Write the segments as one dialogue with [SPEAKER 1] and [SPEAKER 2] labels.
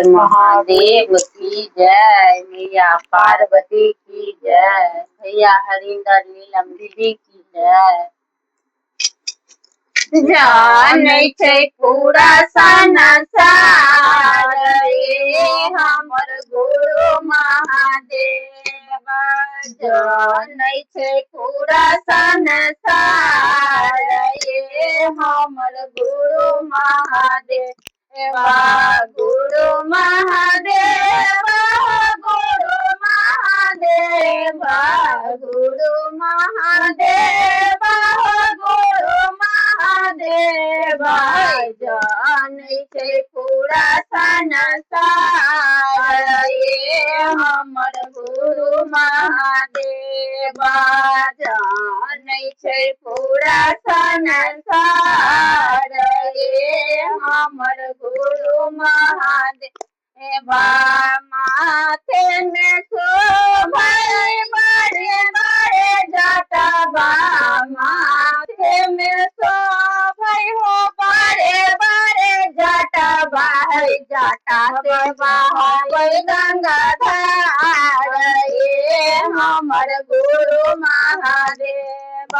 [SPEAKER 1] महादेव की जय, मैया पार्वती की जय, भैया हरिंदर नीलम दीदी की जय। जानै छै पूरा संसार ये हमर गुरु महादेव। जानै छै पूरा संसार ये हमर गुरु महादेव। गुरु महादेव, गुरु महादेव, गुरु महादेव, गुरु महादेव। जानै छै पूरा संसार ये हमर गुरु महादेव। जानै छै पूरा संसार ये हमर गुरु महादेव। माथे में शोभै बड़े बड़े जटवा, माथे में शोभै हो बड़े बड़े जटवा, जटा से बहबै गंगाधार ये हमर गुरु महादेव।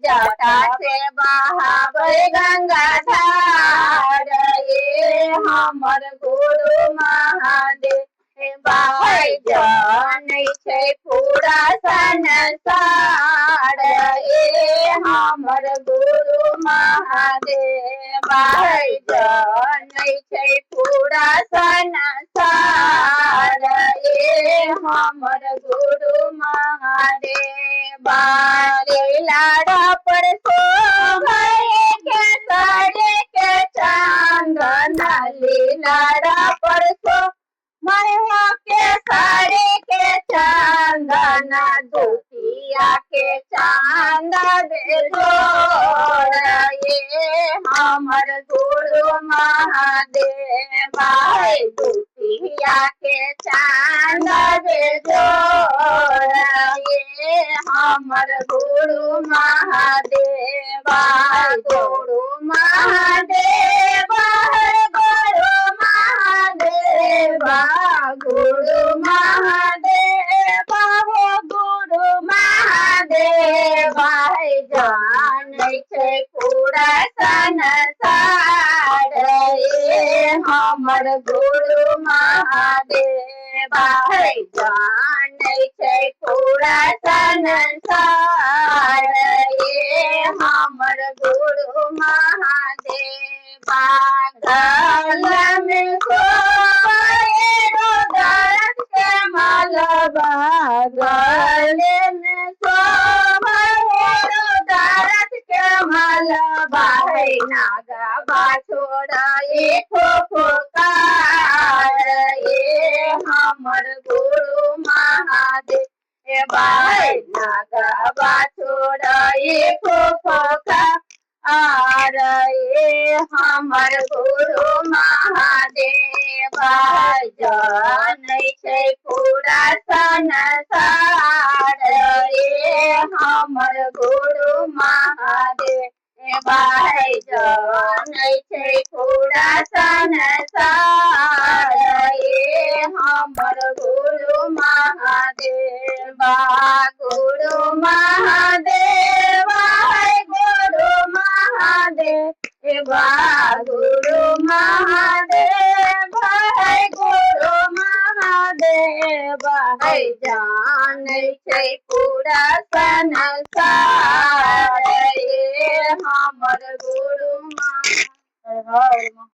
[SPEAKER 1] जटा से बहबै गंगाधार ये हमर गुरु महादेव। जानै छै पूरा संसार ये हमर गुरु महादेव। जानै छै पूरा संसार ये हमर गुरु महादेव। लाड़ा पर शोभै केसरी के चंदन, लाड़ा पर शोभै हो केसरी के चंदन, दुतिया के चांद जोड़ ये हमर गुरु महादेव। दुतिया के चांद जोड़ ये हमर गुरु महादेव। गुरु महादेव, गुरु महादेव, गुरु महादेव, गुरु महादेव। जानै छै पूरा संसार ये हमर गुरु महादेव। जानै छै पूरा संसार ये हमर गुरु महादेव। गला में शोभै रुद्राक्ष के मालवा, गले में शोभै रुद्राक्ष के मालवा, नागवा छोड़ा एक फुकार ये हमर गुरु महादेव। नागवा छोड़ा एक फुकार ये हमर गुरु महादेव। जानै छै पूरा संसार ये हमर गुरु महादेव। जानै छै पूरा संसार ये हमर गुरु महादेव। गुरु महादेव, गुरु महादेव, गुरु महादेव, गुरु महादेव। जानै छै पूरा संसार ये हमर गुरु महादेव।